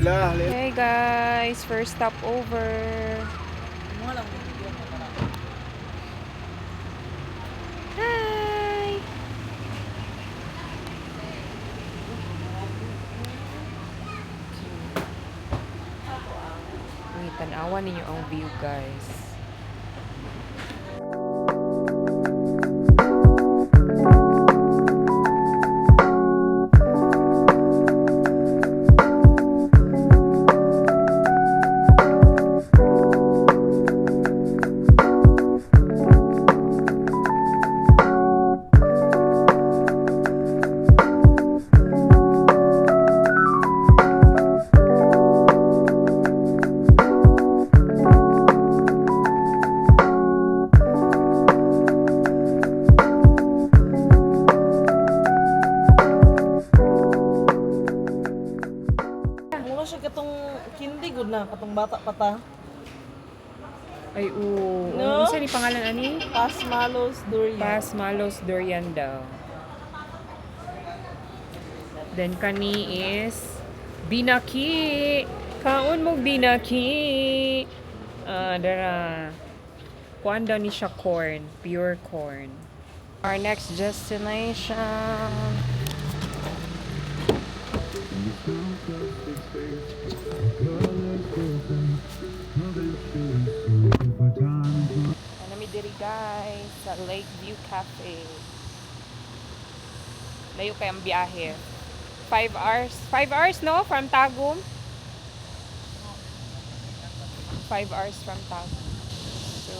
Hey guys, first stop over. Hi! Uy, tanawan ninyo ang view guys. Kindi good na katong bata pa ta. Ay, oo. No? Ano ni pangalan ani? Pasmalos durian. Pasmalos durian daw. Then kani is binaki. Kaon mo binaki. Dara. Kuan daw ni siya corn. Pure corn. Our next destination. Nami diri guys sa Lakeview Cafe. Layo kay ang biyahe. 5 hours. 5 hours no from Tagum. 5 hours from Tagum. So,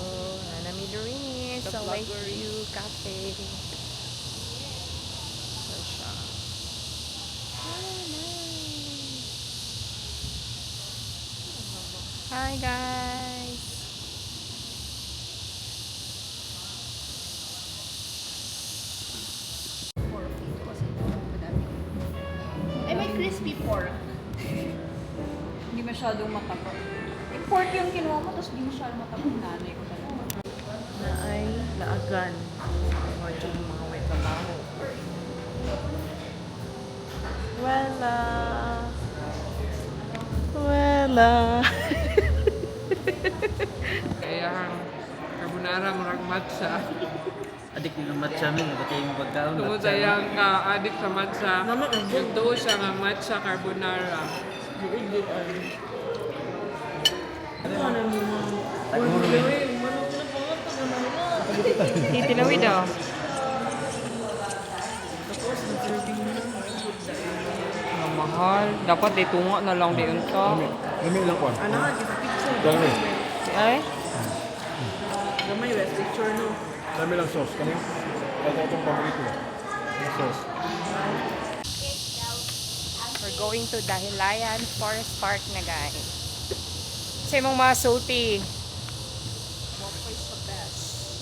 nami diri sa Lakeview Cafe. So siya. Hi guys. Ay, may crispy pork. Hindi masyadong matapang. Yung pork yung kinuha mo, tapos hindi masyadong matapang nanay ko talaga. Na ay naagan. O yung mga may trabaho. Wala. Kaya carbonara murag matcha. Adik ng matcha min, ba't yung pagkaon? Tungod sa iyang addict sa matcha. Naman ang Yung tuo siya nga matcha carbonara. Titilawid daw. Ang mahal. Dapat itunga na lang din ito. Lami lang ko. Ano nga, picture. Lami. Ay? Gamay, west picture no. Lami lang sauce. Kani? Kaya itong paborito. Sauce. We're going to Dahilayan Forest Park na guys. Sa imong mga sulti.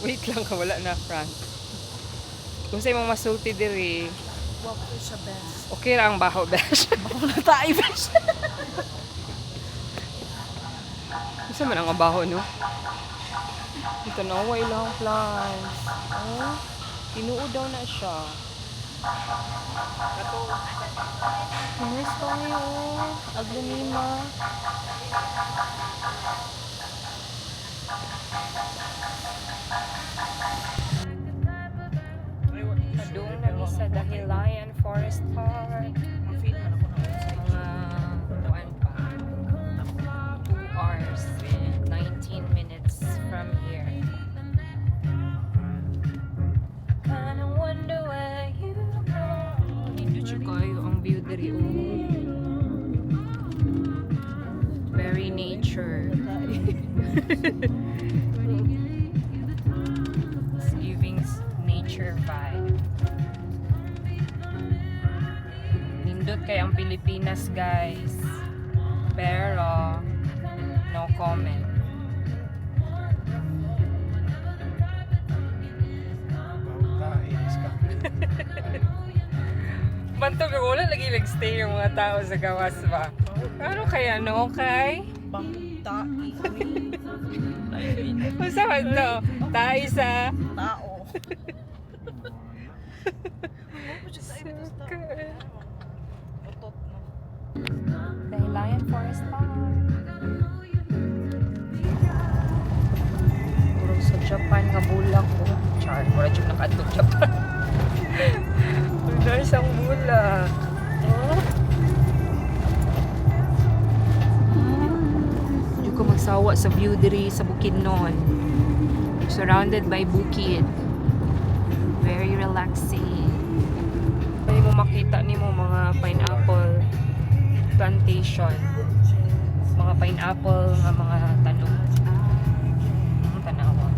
Wait lang ka, wala na, Frank. Kung sa imong masulti diri, Wapo siya best. okay ra ang baho, besh. Bako na tayo, best. Gusto man ang baho, no? Ito na, way lang plants. Oh, tinuod daw na siya. Nice tayo, aglanima. Doon na sa Dahilayan Forest Park. Mga buwan pa. 2 hours and 19 minutes from here. Kinda wonder where you go. Hindi siya kayo ang view dari very nature. It's giving nature vibe. Nindot kay ang Pilipinas guys. Pero no comment. Bantog ko wala lagi nag-stay yung mga tao sa gawas ba? Ano kaya no kay? Bangtai. Kung saan to? Tayo sa Tao. Dahilayan Forest Japan nga bulak ko. Char, wala dyan nakatog Japan. Wala isang bulak. Oh. Hindi ko magsawa sa view diri sa Bukidnon. Surrounded by bukid. Very relaxing. Pwede mo makita ni mo mga pineapple plantation. Mga pineapple nga mga tanong. Tanawa.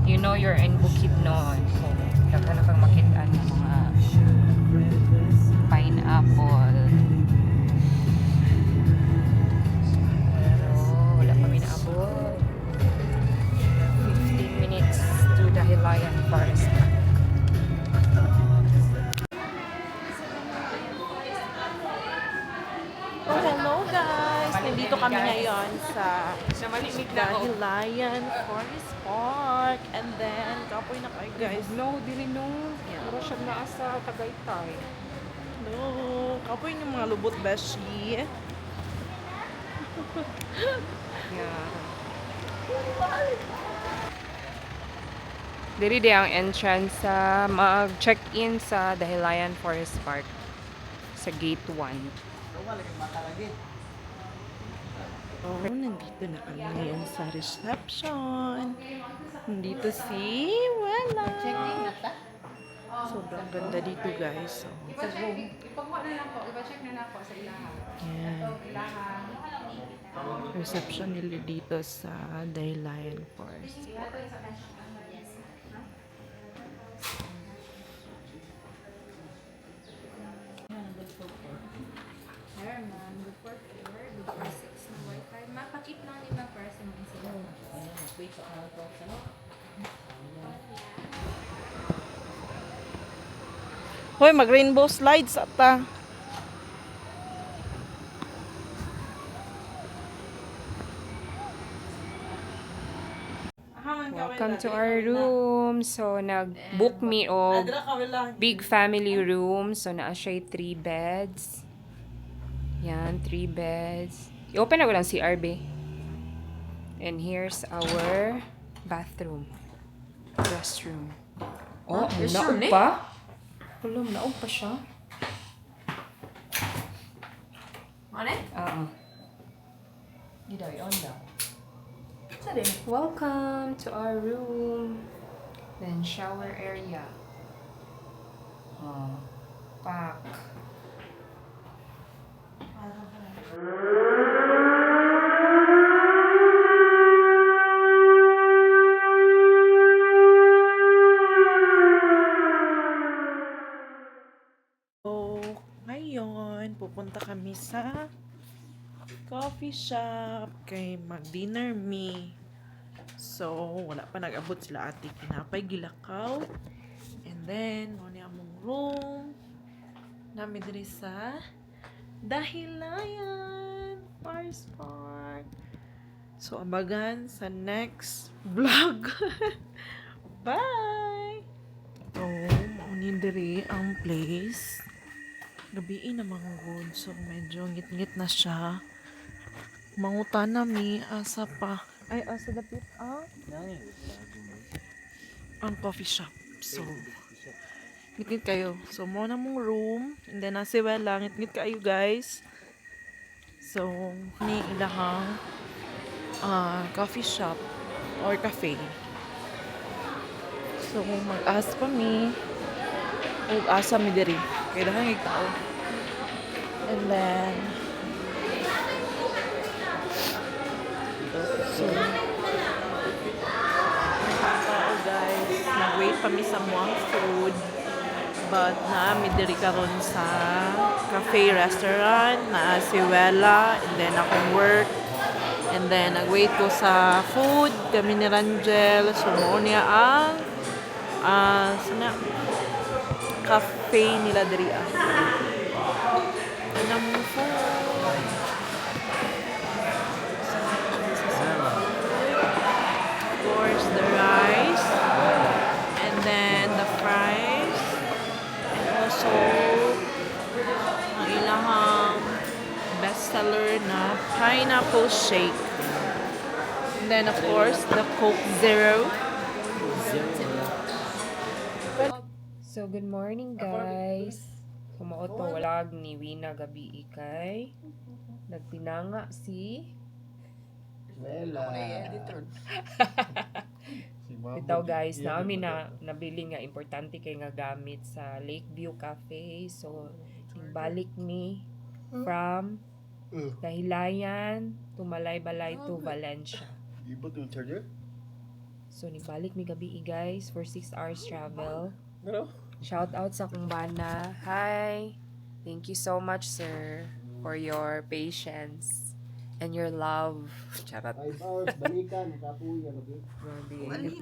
You know you're in Bukidnon. So, daghan kang makita ng mga pineapple. Pero wala pa minaabot. 15 minutes to the Hilayan Forest. Oh, hello guys! Nandito kami ngayon sa Sa malimig na ako. Dahilayan Forest Park. And then, kapoy na kayo guys. No, dili no. Mura siya naa sa Tagaytay. Hello! Kapoy yung mga lubot beshi. Yeah. Diri di ang entrance sa mag-check-in sa Dahilayan Forest Park sa Gate 1. Oh, nandito na kami ngayon sa reception. Nandito si Wella. Sobrang ganda dito guys. So, yan. Reception nila dito sa Dahilayan Forest Park. Meron ma'am, good for 4, good for 6 na wifi. Mapakip lang din ma'am para sa mga sila. Hoy, mag-rainbow slides ata. Welcome to our room. So, nag-book me og big family room. So, naa siya 3 beds. Yan, 3 beds. I-open na ko lang si RB. And here's our bathroom. Restroom. Oh, naog pa? Wala, naog pa siya. Ano? Oo. Di daw, on daw. Welcome to our room. Then shower area. Oh, pack. So, ngayon, pupunta kami sa coffee shop kay mag-dinner me. So, wala pa nag-abot sila ate kinapay gilakaw. And then, muna among room. Namin diri sa Dahilayan Forest Park. So, abagan sa next vlog. Bye! So, maunin diri ang place. Gabiin na mga good. So, medyo ngit-ngit na siya. Mangutan na mi. Asa pa. Ay, asa dapit ang coffee shop. So, ngit-ngit kayo. So, mo na mong room. And then, nasi wala. Ngit-ngit kayo, guys. So, ni ilahang coffee shop or cafe. So, mag-as pa mi. Asa mi diri. Kaya dahang tao. And then, so, tao guys, nag-wait pa mi sa mga food. But naami diri karon sa cafe restaurant na si Wella, and then akong work. And then, nag-wait ko sa food. Kami ni Rangel. So, mo niya ang cafe nila diri anong food. Of course, the rice. And then, the fries. And also, ang ilahang bestseller na pineapple shake. And then, of course, the Coke Zero. So, good morning, guys. Kumauto walag ni Wina gabi ikay. Nagtinanga si... Ito guys, namin na nabili nga importante kay nga gamit sa Lakeview Cafe. So, balik ni from Dahilayan to Malaybalay to Valencia. Ibot yung charger? So, nibalik mi gabi guys for 6 hours travel. Ano? Shout out sa kumbana. Hi! Thank you so much, sir, for your patience and your love. Charot. 5 hours, balikan, kapuya, gabi.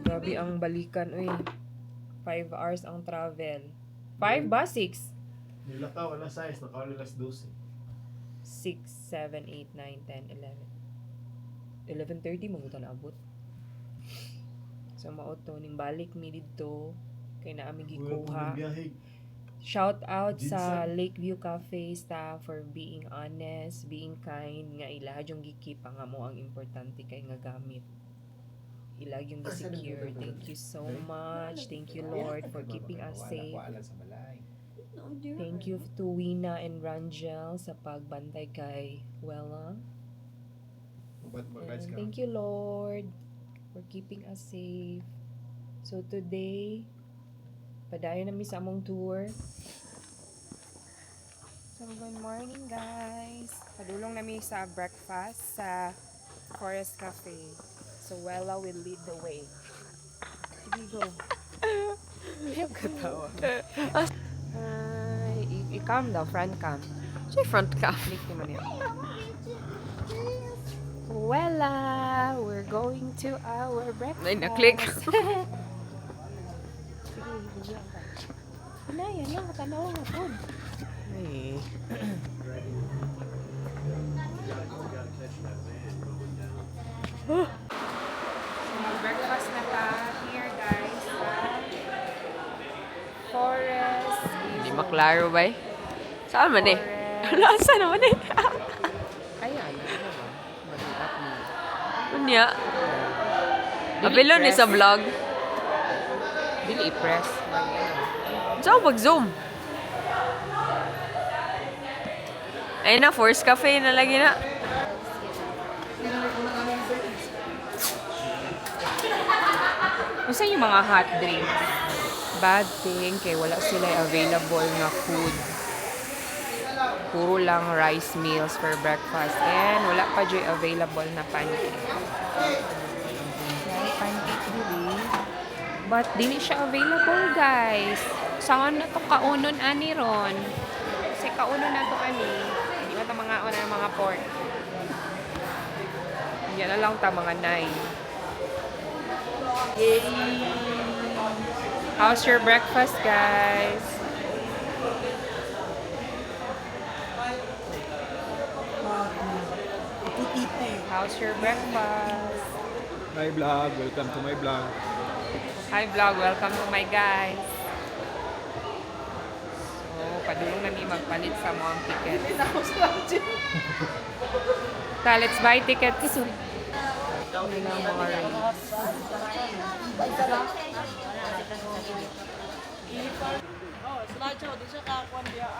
Grabe ang balikan. Uy, 5 hours ang travel. 5 ba? 6? Nilakaw, alas 6, nakawal alas 12. 6, 7, 8, 9, 10, 11. 11:30 mo na abot. So, mauto. Ning balik mi dito. Kay na aming gikuha. biyahe. Shout out sa Lakeview Cafe staff for being honest, being kind, nga ilahad yung gikipa nga mo ang importante kay nga gamit. Ilag yung secure. Thank you so much. Thank you, Lord, for keeping us safe. Thank you to Wina and Rangel sa pagbantay kay Wella. And thank you, Lord, for keeping us safe. So today, padayon namin sa among tour. So, good morning guys. Padulong namin sa breakfast sa Forest Cafe. So, Wella will lead the way. Sige, go. Ayaw katawa. I-cam daw, front cam. Siya front cam. Click naman yun. Wella, we're going to our breakfast. Ay, na-click. Sige, bigyan ka. Yan lang, tanaw nga po. Ay. So, mag-breakfast na ta here, guys, sa Forest. Hindi maklaro ba eh? Saan man eh? Forest. Saan naman eh? Ayan, ano ba? Mag-iap mo. Unya. Apelo ni sa vlog. Dili i-press. Saan pag-zoom? Ayun na, Force Cafe na lagi na. Isa yung mga hot drinks. Bad thing, kay wala sila available nga food. Puro lang rice meals for breakfast. And wala pa dyan available na pancake. Right, pancake dili. But dili siya available, guys. Saan na to kaunon ani ron? Kasi kaunon na to ani. Hindi ba ito mga una mga pork? Yan na lang ta mga 9. Yay! How's your breakfast, guys? How's your breakfast? Hi vlog, welcome to my vlog. Hi vlog, welcome to my guys. So, padulong na magpalit sa mga ticket. Ta, let's buy tickets. Ano lang mga rates. Slideshow, di siya kakakuan diya.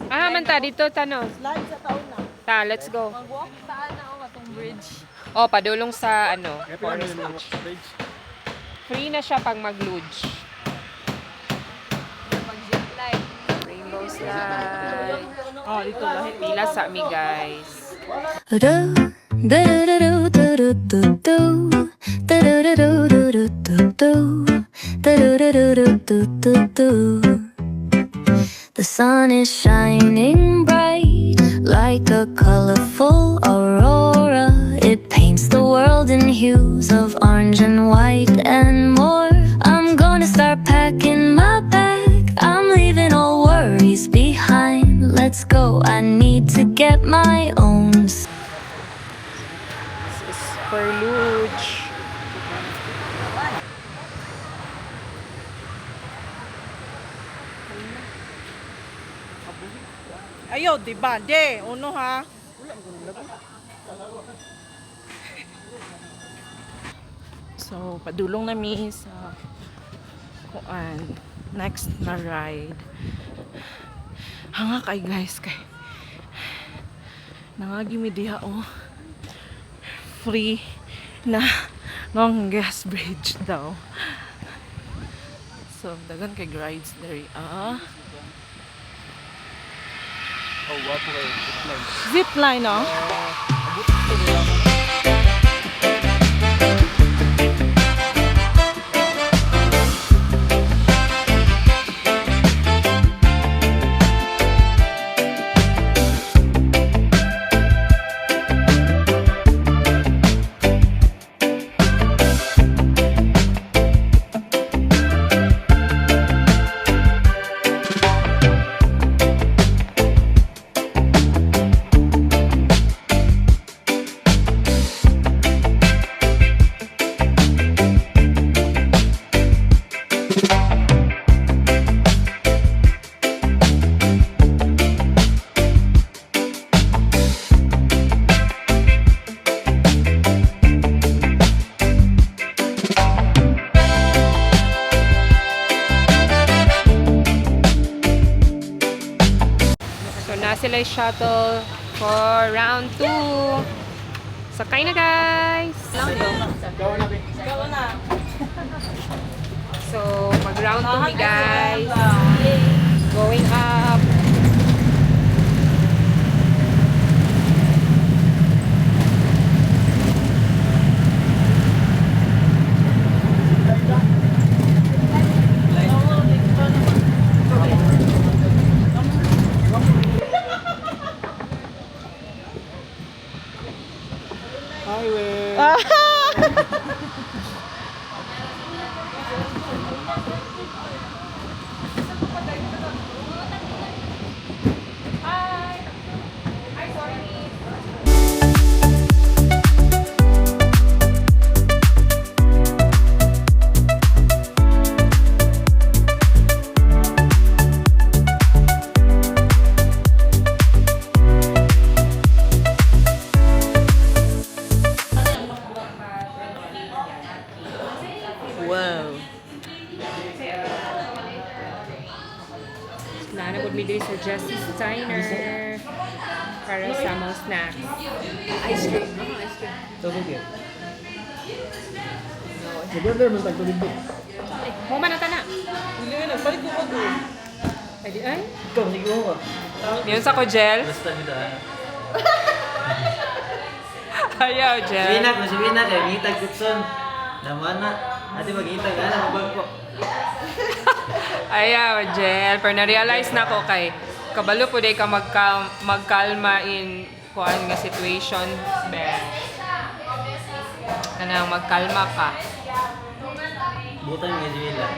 Man ta, dito tanong. Slide sa taon na. Ta, let's go. Mag-walk saan na ako atong bridge. Oh, padulong sa ano, Kaya Forest pinamili Beach. sa page. Free na siya pag mag-luge. Mag-zipline. Rainbow slide. Oh, dito lahat pila sa mi, guys. The sun is shining bright like a colorful aurora. It paints the world in hues of orange and white and more. I'm gonna start packing my bag. I'm leaving all worries behind. Let's go, I need to get my own. This is for luge. Ayo, di ba? De, uno ha. So, padulong namin sa kuan next na ride. Hanga kay guys kay nangagi mi diha oh. Free na Longest Bridge daw. So dagan kay rides diri Oh, wapo kayo. Zip line oh. So, na sila yung shuttle for round 2. Sakay na, guys! So, mag-round 2 mi, guys. Going up. Highway! Wow. Nanagod mi diri sa Justice Steiner para sa mga snacks. Ice cream. Ice cream. Tubig yun. Mag-order man tagtulog din. Huma na ta na. Dili na balik ko ko. Ay, di ay. Ikaw, sige mo ka. Yun sa ko, Jel. Basta nito ha. Ayaw, Jel. Sabihin na kayo, ngitag kutson. Naman na. Ate mag-ngitag na, mabag ko. Ayaw, Jel. Pero na-realize na ko kay kabalo po day ka magkalma in kuan nga situation. Kanang magkalma ka. Butang nga Jimila.